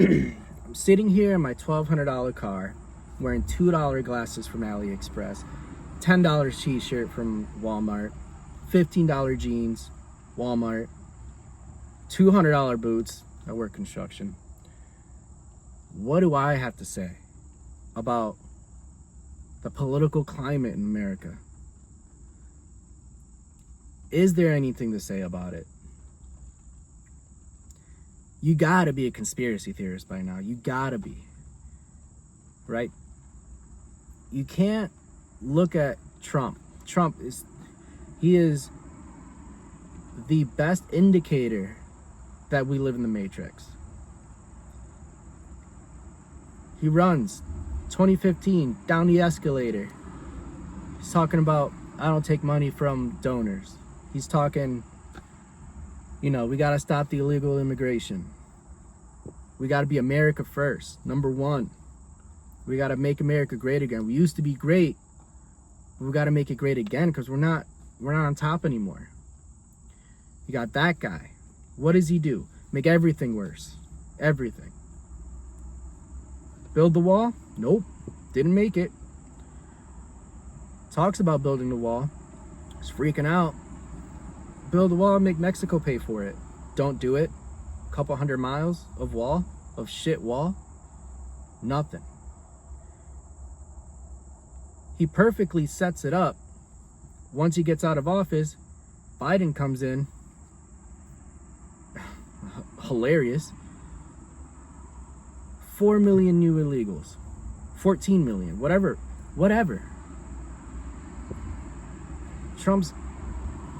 I'm sitting here in my $1,200 car, wearing $2 glasses from AliExpress, $10 t-shirt from Walmart, $15 jeans, Walmart, $200 boots. I work construction. What do I have to say about the political climate in America? Is there anything to say about it? You gotta be a conspiracy theorist by now. You gotta be, right? You can't look at Trump. He is the best indicator that we live in the Matrix. He runs 2015 down the escalator. He's talking about, I don't take money from donors. He's talking, we gotta stop the illegal immigration. We gotta be America first, number one. We gotta make America great again. We used to be great, but we gotta make it great again because we're not on top anymore. You got that guy. What does he do? Make everything worse. Everything. Build the wall? Nope. Didn't make it. Talks about building the wall. He's freaking out. Build the wall and make Mexico pay for it. Don't do it. Couple 100 miles of wall, of shit wall. Nothing. He perfectly sets it up. Once he gets out of office, Biden comes in. Hilarious. 4 million new illegals. 14 million. Whatever. Trump's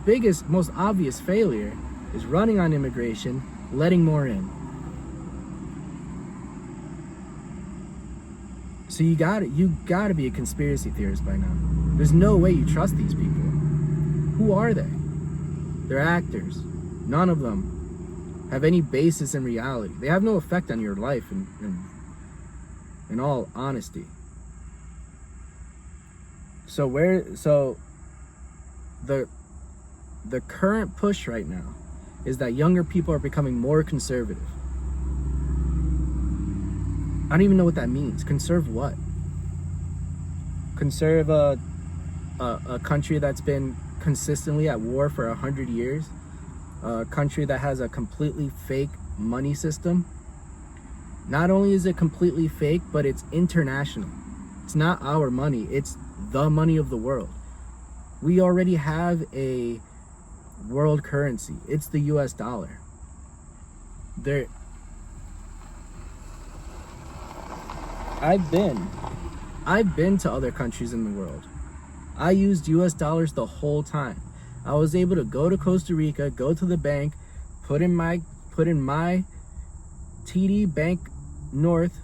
biggest, most obvious failure is running on immigration, letting more in. So you gotta be a conspiracy theorist by now. There's no way you trust these people. Who are they? They're actors. None of them have any basis in reality. They have no effect on your life in all honesty. So the current push right now is that younger people are becoming more conservative. I don't even know what that means. Conserve what? Conserve a country that's been consistently at war for 100 years? A country that has a completely fake money system? Not only is it completely fake, but it's international. It's not our money, it's the money of the world. We already have a world currency. It's the US dollar. I've been to other countries in the world. I used US dollars the whole time. I was able to go to Costa Rica, go to the bank, put in my TD Bank North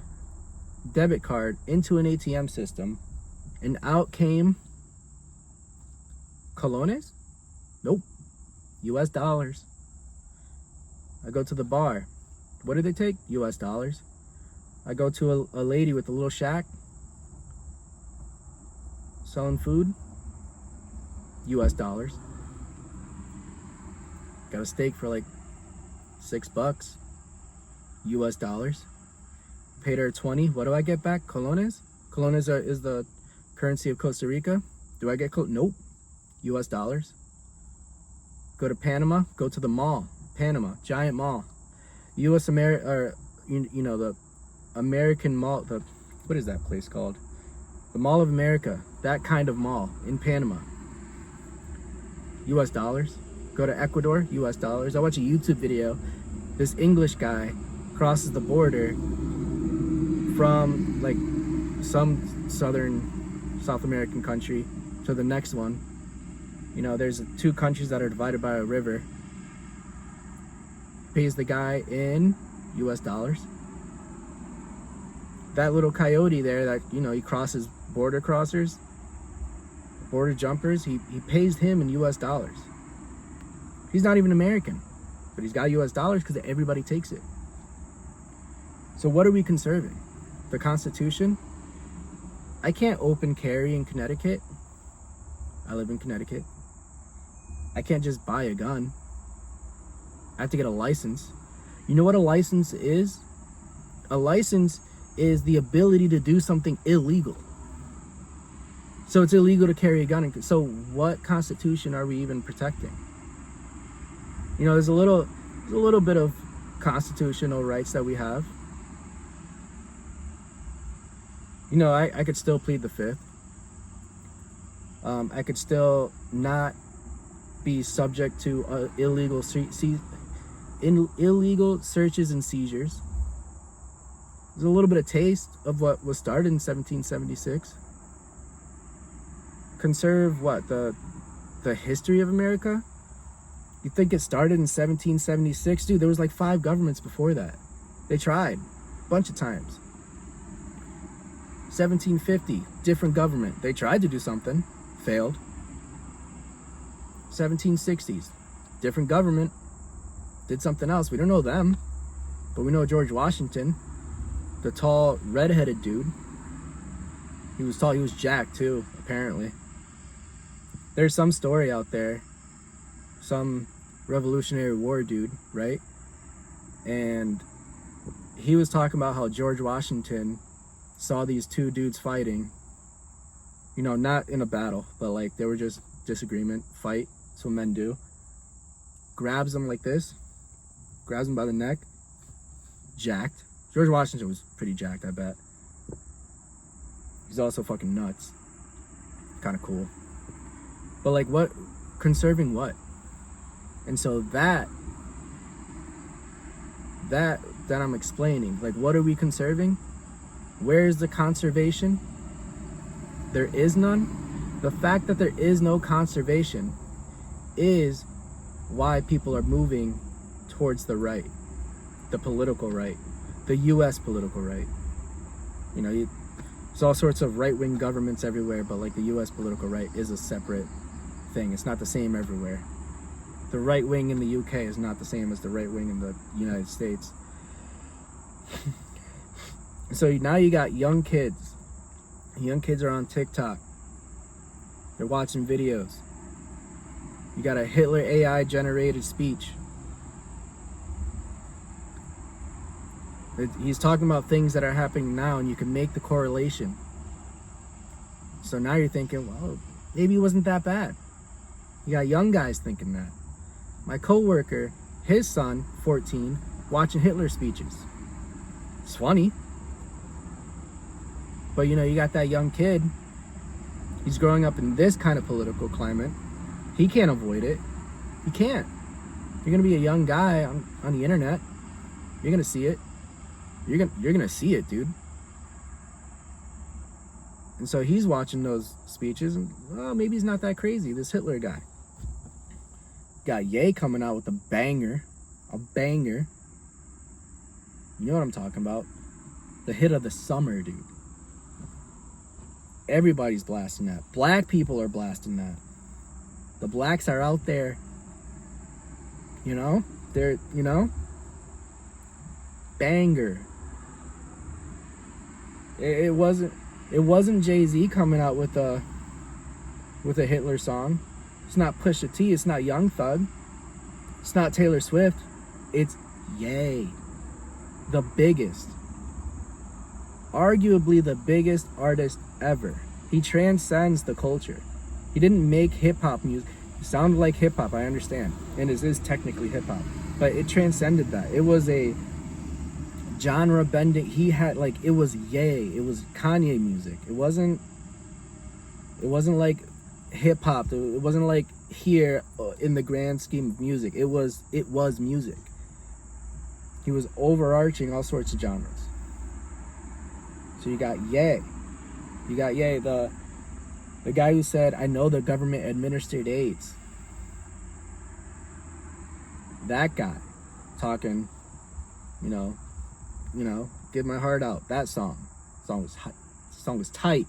debit card into an ATM system, and out came colones? Nope. US dollars. I go to the bar. What do they take? US dollars. I go to a lady with a little shack selling food. US dollars. Got a steak for like $6. US dollars. Paid her 20. What do I get back? Colones? Colones is the currency of Costa Rica. Do I get nope. US dollars. Go to Panama. Go to the mall. Panama, giant mall. the American Mall. What is that place called? The Mall of America. That kind of mall in Panama. US dollars. Go to Ecuador. US dollars. I watch a YouTube video. This English guy crosses the border from like some South American country to the next one. You know, there's two countries that are divided by a river. Pays the guy in US dollars. That little coyote there that, you know, he crosses border crossers, border jumpers, he pays him in US dollars. He's not even American, but he's got US dollars because everybody takes it. So what are we conserving? The Constitution? I can't open carry in Connecticut. I live in Connecticut. I can't just buy a gun. I have to get a license. You know what a license is? A license is the ability to do something illegal. So it's illegal to carry a gun. So what constitution are we even protecting? You know, there's a little bit of constitutional rights that we have. You know, I could still plead the fifth. I could still not be subject to illegal searches and seizures. There's a little bit of taste of what was started in 1776. Conserve what? The history of America? You think it started in 1776? Dude, there was like 5 governments before that. They tried a bunch of times. 1750, different government. They tried to do something, failed. 1760s, different government, did something else. We don't know them, but we know George Washington, the tall, red-headed dude. He was tall, he was jacked too, apparently. There's some story out there, some Revolutionary War dude, right? And he was talking about how George Washington saw these 2 dudes fighting, you know, not in a battle, but like they were just disagreement, fight. That's what men do. Grabs them like this, grabs them by the neck, jacked. George Washington was pretty jacked, I bet. He's also fucking nuts. Kind of cool. But like what, conserving what? And so that I'm explaining, like what are we conserving? Where is the conservation? There is none. The fact that there is no conservation is why people are moving towards the right, the political right, the US political right. You know, there's all sorts of right-wing governments everywhere, but like the US political right is a separate thing. It's not the same everywhere. The right wing in the UK is not the same as the right wing in the United States. So now you got young kids. Young kids are on TikTok. They're watching videos. You got a Hitler AI generated speech. He's talking about things that are happening now, and you can make the correlation. So now you're thinking, well, maybe it wasn't that bad. You got young guys thinking that. My coworker, his son, 14, watching Hitler speeches. It's funny. But you know, you got that young kid. He's growing up in this kind of political climate. He can't avoid it. He can't. You're gonna be a young guy on the internet. You're gonna see it. You're gonna see it, dude. And so he's watching those speeches, and well, maybe he's not that crazy. This Hitler guy. Got Ye coming out with a banger. A banger. You know what I'm talking about. The hit of the summer, dude. Everybody's blasting that. Black people are blasting that. The blacks are out there. You know? They're, you know? Banger. It wasn't Jay-Z coming out with a Hitler song. It's not Pusha T, it's not Young Thug. It's not Taylor Swift. It's Ye. The biggest. Arguably the biggest artist ever. He transcends the culture. He didn't make hip-hop music. It sounded like hip-hop, I understand. And it is technically hip-hop. But it transcended that. It was a genre bending. He had like, it was Ye. It was Kanye music. It wasn't like hip-hop. It wasn't like here in the grand scheme of music. It was music. He was overarching all sorts of genres. So you got Ye. You got Ye, the guy who said, I know the government administered AIDS. That guy talking, you know, give my heart out. That song was tight.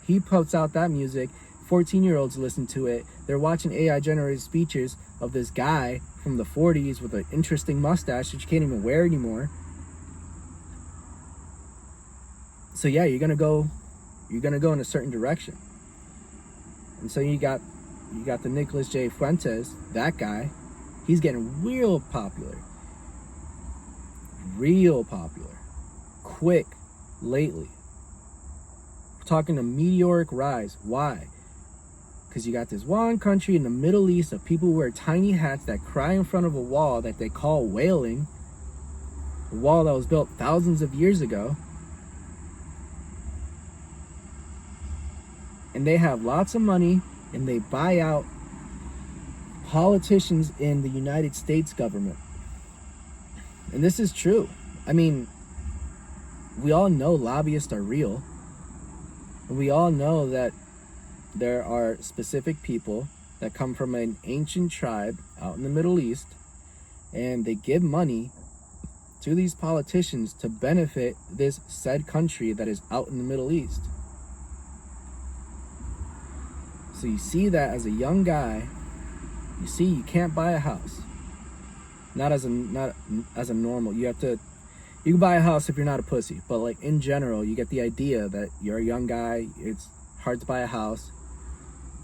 He puts out that music. 14-year-olds listen to it. They're watching AI generated speeches of this guy from the 40s with an interesting mustache that you can't even wear anymore. So yeah, you're gonna go in a certain direction. And so you got the Nicholas J. Fuentes, that guy. He's getting real popular. real popular, quick, lately. We're talking a meteoric rise. Why? Because you got this one country in the Middle East of people who wear tiny hats that cry in front of a wall that they call wailing, a wall that was built thousands of years ago. And they have lots of money, and they buy out politicians in the United States government. And this is true. I mean, we all know lobbyists are real. And we all know that there are specific people that come from an ancient tribe out in the Middle East, and they give money to these politicians to benefit this said country that is out in the Middle East. So you see that as a young guy, you see you can't buy a house. Not as a normal. You can buy a house if you're not a pussy, but like in general, you get the idea that you're a young guy, it's hard to buy a house.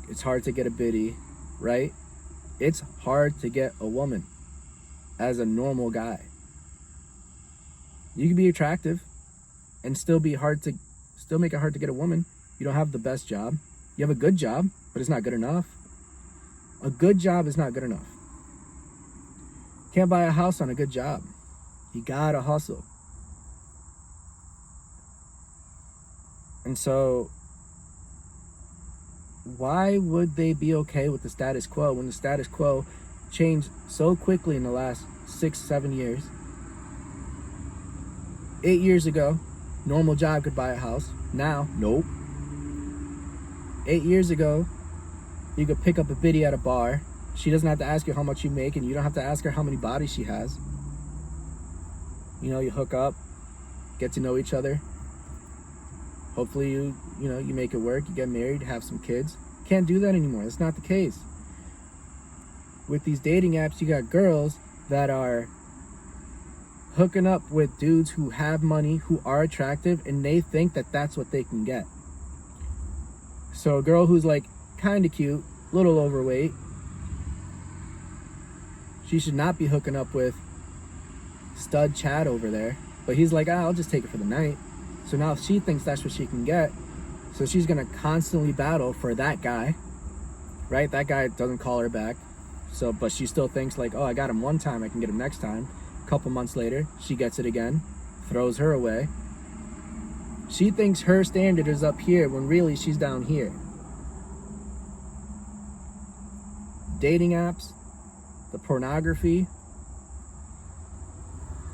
It's hard to get a biddy, right? It's hard to get a woman as a normal guy. You can be attractive and still make it hard to get a woman. You don't have the best job. You have a good job, but it's not good enough. A good job is not good enough. Can't buy a house on a good job. You gotta hustle. And so, why would they be okay with the status quo when the status quo changed so quickly in the last 6-7 years? 8 years ago, normal job could buy a house. Now, nope. 8 years ago, you could pick up a biddy at a bar. She doesn't have to ask you how much you make, and you don't have to ask her how many bodies she has. You know, you hook up, get to know each other. Hopefully you make it work, you get married, have some kids. Can't do that anymore. That's not the case. With these dating apps, you got girls that are hooking up with dudes who have money, who are attractive, and they think that that's what they can get. So a girl who's like kind of cute, little overweight, she should not be hooking up with stud Chad over there. But he's like, I'll just take it for the night. So now she thinks that's what she can get. So she's going to constantly battle for that guy, right? That guy doesn't call her back. So, but she still thinks like, oh, I got him one time, I can get him next time. A couple months later, she gets it again, throws her away. She thinks her standard is up here when really she's down here. Dating apps, the pornography.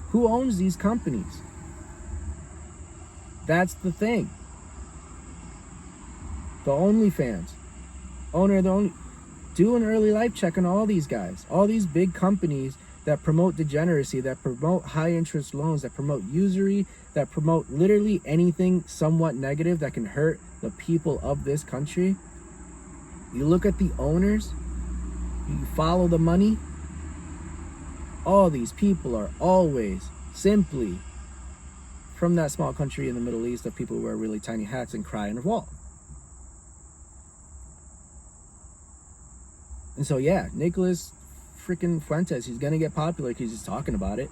Who owns these companies? That's the thing. The OnlyFans owner, do an early life check on all these guys, all these big companies that promote degeneracy, that promote high interest loans, that promote usury, that promote literally anything somewhat negative that can hurt the people of this country. You look at the owners, you follow the money. All these people are always simply from that small country in the Middle East of people who wear really tiny hats and cry in a wall. And so yeah, Nicholas freaking Fuentes, he's gonna get popular because he's talking about it.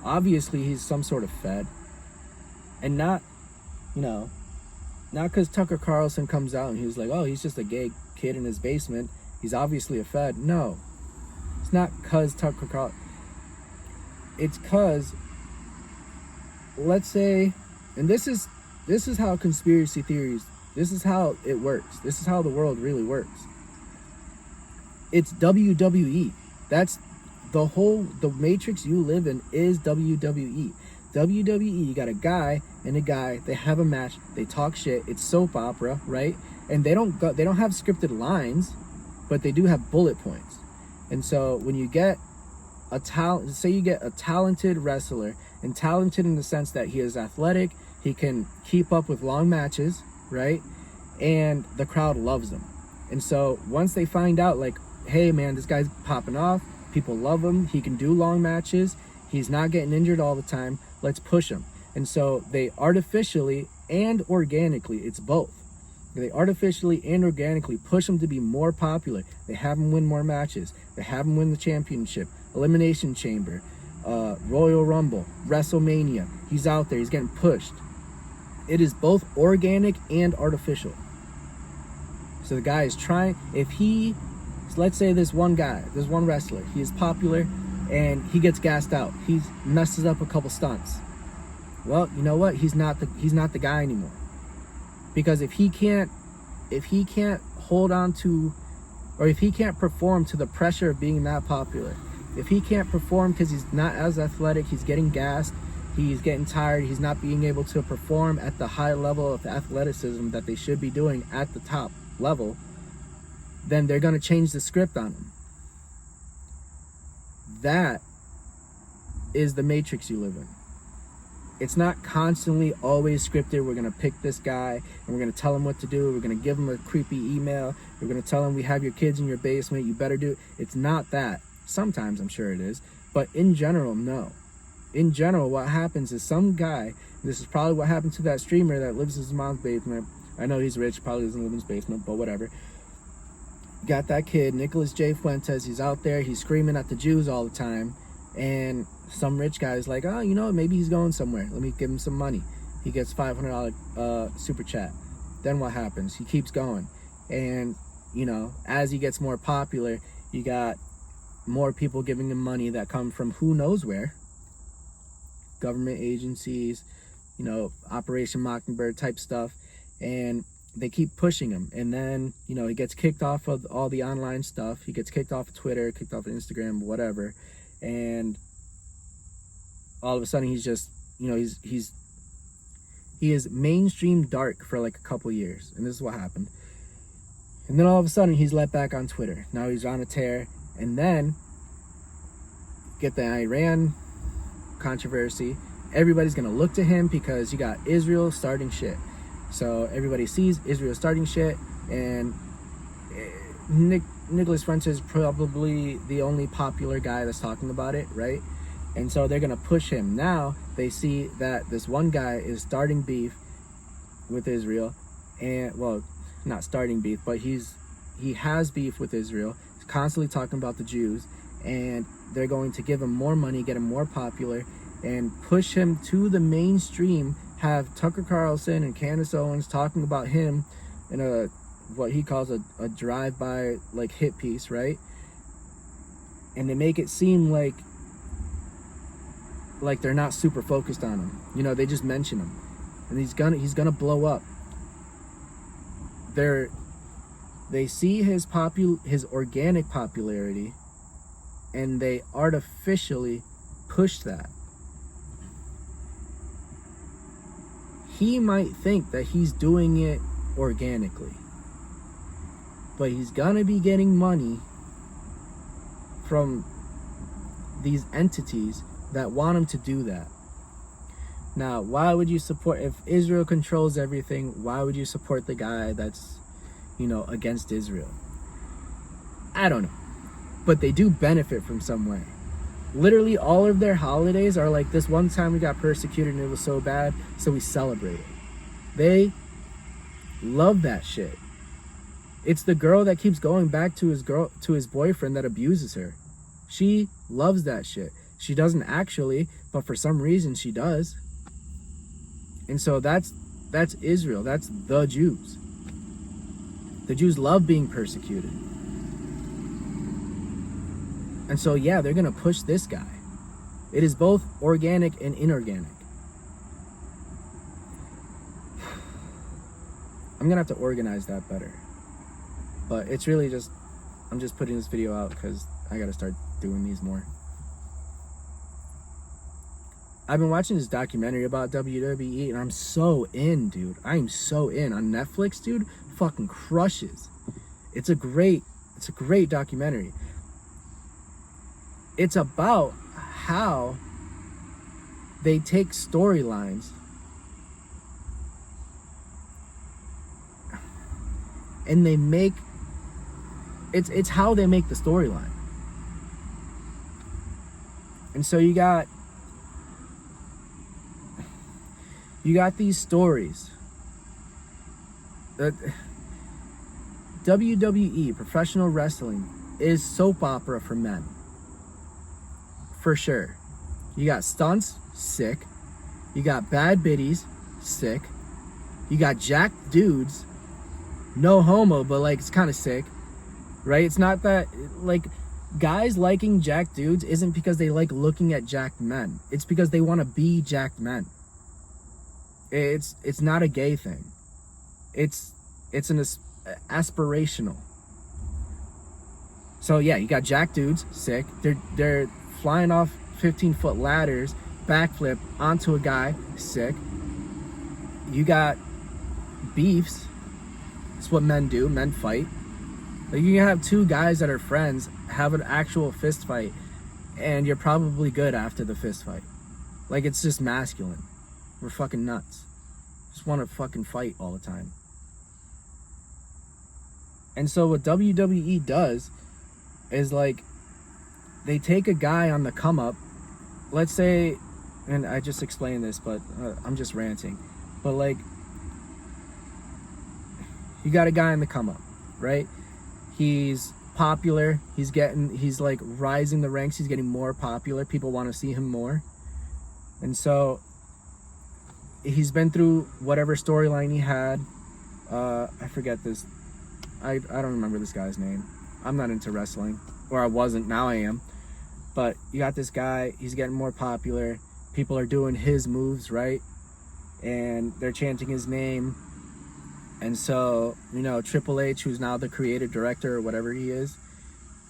Obviously he's some sort of Fed. And not because Tucker Carlson comes out and he's like, oh, he's just a gay kid in his basement, he's obviously a Fed. No, it's not because Tucker Carlson. It's because, let's say, and this is how conspiracy theories, this is how it works. This is how the world really works. It's WWE. That's the matrix you live in is WWE. WWE, you got a guy and a guy, they have a match, they talk shit, it's soap opera, right? And they don't have scripted lines, but they do have bullet points. And so when you get say you get a talented wrestler, and talented in the sense that he is athletic, he can keep up with long matches, right? And the crowd loves him. And so once they find out, like, hey man, this guy's popping off, people love him, he can do long matches, he's not getting injured all the time, let's push him. And so they artificially and organically, it's both, they artificially and organically push him to be more popular. They have him win more matches, they have him win the championship, elimination chamber, Royal Rumble, WrestleMania. He's out there. He's getting pushed. It is both organic and artificial. So the guy is trying. Let's say this one wrestler, he is popular, and he gets gassed out. He messes up a couple stunts. Well, you know what? He's not the guy anymore. Because if he can't hold on to, or if he can't perform to the pressure of being that popular, if he can't perform because he's not as athletic, he's getting gassed, he's getting tired, he's not being able to perform at the high level of athleticism that they should be doing at the top level, then they're going to change the script on him. That is the matrix you live in. It's not constantly always scripted. We're going to pick this guy and we're going to tell him what to do. We're going to give him a creepy email. We're going to tell him we have your kids in your basement. You better do it. It's not that. Sometimes I'm sure it is. But in general, no. In general, what happens is some guy, this is probably what happened to that streamer that lives in his mom's basement. I know he's rich, probably doesn't live in his basement, but whatever. Got that kid, Nicholas J. Fuentes. He's out there. He's screaming at the Jews all the time. And some rich guy is like, oh, you know, maybe he's going somewhere. Let me give him some money. He gets $500 super chat. Then what happens? He keeps going. And, you know, as he gets more popular, you got more people giving him money that come from who knows where. Government agencies, you know, Operation Mockingbird type stuff. And they keep pushing him. And then, you know, he gets kicked off of all the online stuff. He gets kicked off of Twitter, kicked off of Instagram, whatever. And all of a sudden he's just, you know, he is mainstream dark for like a couple years. And this is what happened. And then all of a sudden he's let back on Twitter. Now he's on a tear. And then get the Iran controversy. Everybody's going to look to him because you got Israel starting shit. So everybody sees Israel starting shit. And Nicholas Fuentes is probably the only popular guy that's talking about it, right? And so they're going to push him. Now they see that this one guy is starting beef with Israel. And, well, not starting beef, but he has beef with Israel. He's constantly talking about the Jews. And they're going to give him more money, get him more popular, and push him to the mainstream. Have Tucker Carlson and Candace Owens talking about him in a what he calls a drive-by like hit piece, right? And they make it seem like they're not super focused on him. You know, they just mention him, and he's gonna blow up. They see his organic popularity, and they artificially push that. He might think that he's doing it organically, but he's gonna be getting money from these entities that want him to do that. Now, why would you support, if Israel controls everything, why would you support the guy that's, you know, against Israel? I don't know, but they do benefit from some way. Literally all of their holidays are like, this one time we got persecuted and it was so bad, so we celebrated. They love that shit. It's the girl that keeps going back to his boyfriend that abuses her. She loves that shit. She doesn't actually, but for some reason she does. And so that's Israel. That's the Jews. The Jews love being persecuted. And so, yeah, they're going to push this guy. It is both organic and inorganic. I'm going to have to organize that better. But it's really just, I'm just putting this video out because I got to start doing these more. I've been watching this documentary about WWE and I'm so in, dude. I am so in. On Netflix, dude, fucking crushes. It's a great documentary. It's about how they take storylines and they make it's how they make the storyline. And so you got these stories that WWE, professional wrestling, is soap opera for men. For sure. You got stunts, sick. You got bad biddies, sick. You got jacked dudes, no homo, but like it's kind of sick, right? It's not that like guys liking jacked dudes isn't because they like looking at jacked men. It's because they want to be jacked men. It's not a gay thing. It's an aspirational. So yeah, you got jacked dudes, sick. They're flying off 15-foot ladders, backflip onto a guy, sick. You got beefs. It's what men do. Men fight. Like you can have two guys that are friends have an actual fist fight, and you're probably good after the fist fight. Like it's just masculine. We're fucking nuts. Just want to fucking fight all the time. And so what WWE does is like they take a guy on the come up. Let's say, and I just explained this, but I'm just ranting. But like, you got a guy on the come up, right? He's popular. He's like rising the ranks. He's getting more popular. People want to see him more. And so he's been through whatever storyline he had. I forget this. I don't remember this guy's name. I'm not into wrestling, or I wasn't. Now I am. But you got this guy. He's getting more popular. People are doing his moves, right? And they're chanting his name. And so, you know, Triple H, who's now the creative director or whatever he is,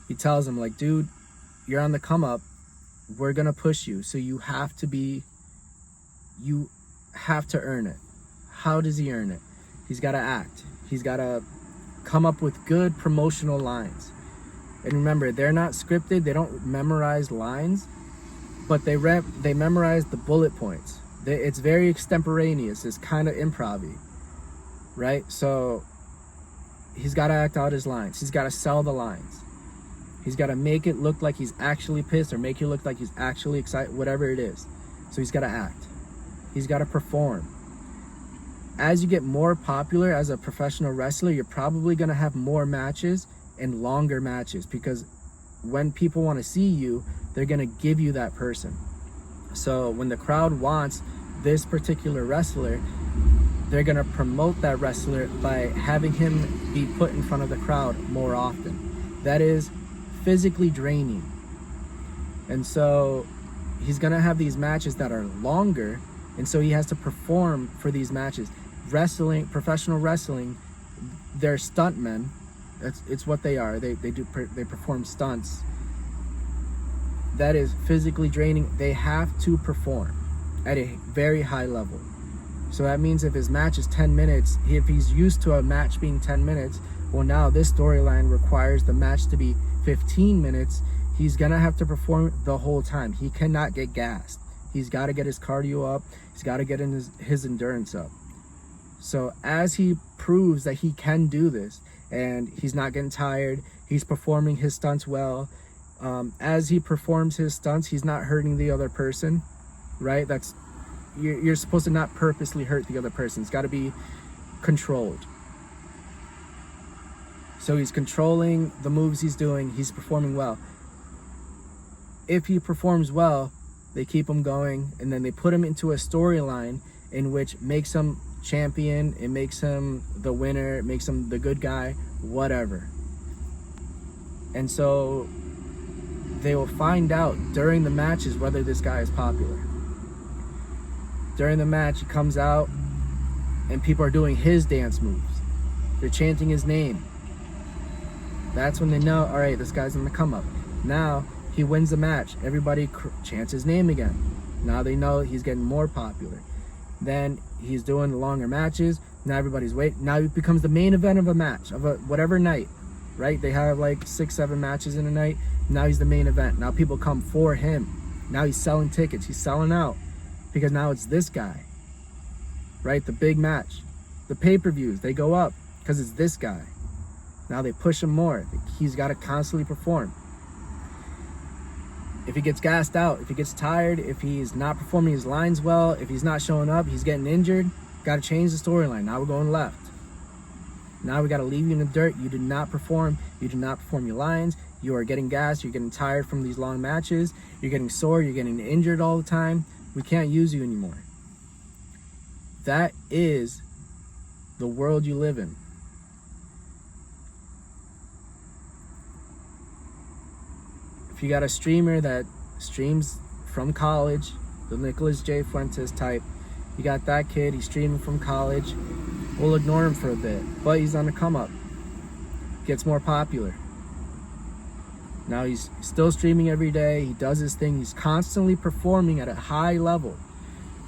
he tells him, like, dude, you're on the come up. We're going to push you. So you have to earn it. How does he earn it? He's got to act. He's got to come up with good promotional lines. And remember, they're not scripted. They don't memorize lines, but they memorize the bullet points. It's very extemporaneous. It's kind of improv-y, right? So he's got to act out his lines. He's got to sell the lines. He's got to make it look like he's actually pissed or make it look like he's actually excited, whatever it is. So he's got to act. He's got to perform. As you get more popular as a professional wrestler, you're probably going to have more matches and longer matches, because when people want to see you, they're going to give you that person. So when the crowd wants this particular wrestler, they're going to promote that wrestler by having him be put in front of the crowd more often. That is physically draining. And so he's going to have these matches that are longer, and so he has to perform for these matches. Wrestling, professional wrestling, they're stuntmen. It's what they are. They perform stunts. That is physically draining. They have to perform at a very high level. So that means if his match is 10 minutes, if he's used to a match being 10 minutes, well, now this storyline requires the match to be 15 minutes. He's gonna have to perform the whole time. He cannot get gassed. He's got to get his cardio up. He's got to get in his endurance up. So as he proves that he can do this, and he's not getting tired, he's performing his stunts well. As he performs his stunts, he's not hurting the other person, right? You're supposed to not purposely hurt the other person. It's got to be controlled. So he's controlling the moves he's doing. He's performing well. If he performs well, they keep him going, and then they put him into a storyline in which makes him champion, it makes him the winner, it makes him the good guy, whatever. And so they will find out during the matches whether this guy is popular. During the match, he comes out and people are doing his dance moves. They're chanting his name. That's when they know, all right, this guy's on the come up. Now he wins the match. Everybody chants his name again. Now they know he's getting more popular. Then he's doing the longer matches. Now everybody's waiting. Now he becomes the main event of a match, of a whatever night, right? They have like 6-7 matches in a night. Now he's the main event. Now people come for him. Now he's selling tickets. He's selling out because now it's this guy, right? The big match, the pay-per-views, they go up because it's this guy. Now they push him more. He's got to constantly perform. If he gets gassed out, if he gets tired, if he's not performing his lines well, if he's not showing up, he's getting injured, got to change the storyline. Now we're going left. Now we got to leave you in the dirt. You did not perform. You did not perform your lines. You are getting gassed, you're getting tired from these long matches, you're getting sore, you're getting injured all the time. We can't use you anymore. That is the world you live in. If you got a streamer that streams from college, the Nicholas J. Fuentes type, you got that kid, he's streaming from college, we'll ignore him for a bit, but he's on the come up, gets more popular. Now he's still streaming every day, he does his thing, he's constantly performing at a high level.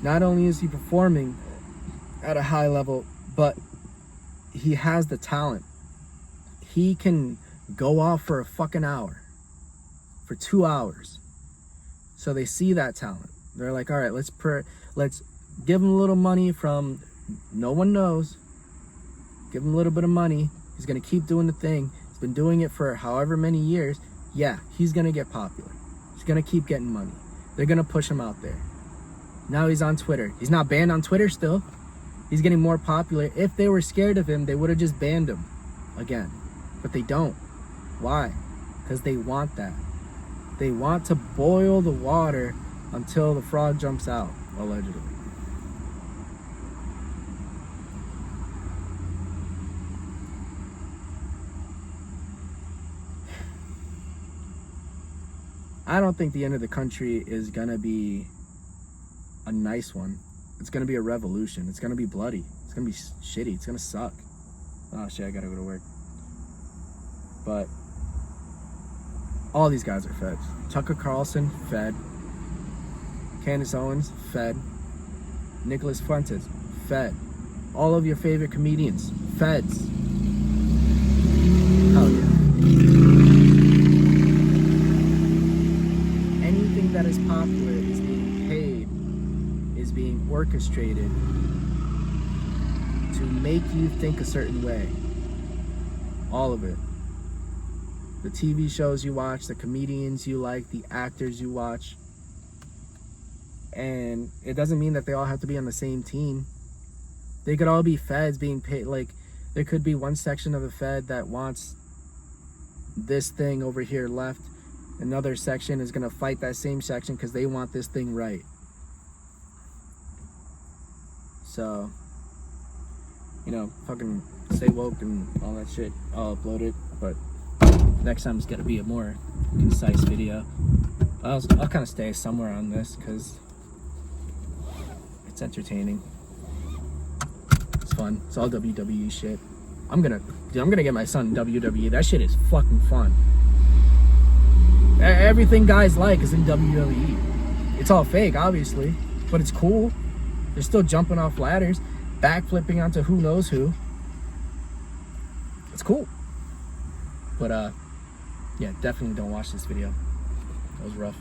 Not only is he performing at a high level, but he has the talent. He can go off for a fucking hour, for 2 hours. So they see that talent. They're like, all right, let's give him a little money from no one knows. Give him a little bit of money. He's gonna keep doing the thing. He's been doing it for however many years. Yeah, he's gonna get popular. He's gonna keep getting money. They're gonna push him out there. Now he's on Twitter. He's not banned on Twitter still. He's getting more popular. If they were scared of him, they would have just banned him again. But they don't. Why? Because they want that. They want to boil the water until the frog jumps out, allegedly. I don't think the end of the country is gonna be a nice one. It's gonna be a revolution. It's gonna be bloody. It's gonna be shitty. It's gonna suck. Oh shit, I gotta go to work. But all these guys are feds. Tucker Carlson, fed. Candace Owens, fed. Nicholas Fuentes, fed. All of your favorite comedians, feds. Hell yeah. Anything that is popular is being paid, is being orchestrated to make you think a certain way. All of it. The TV shows you watch, the comedians you like, the actors you watch. And it doesn't mean that they all have to be on the same team. They could all be feds being paid. Like, there could be one section of the Fed that wants this thing over here left. Another section is going to fight that same section because they want this thing right. So, you know, fucking stay woke and all that shit. I'll upload it, but next time it's going to be a more concise video. I'll kind of stay somewhere on this because it's entertaining. It's fun. It's all WWE shit. I'm gonna get my son WWE. That shit is fucking fun. Everything guys like is in WWE. It's all fake, obviously, but it's cool. They're still jumping off ladders, backflipping onto who knows who. It's cool. But yeah, definitely don't watch this video. That was rough.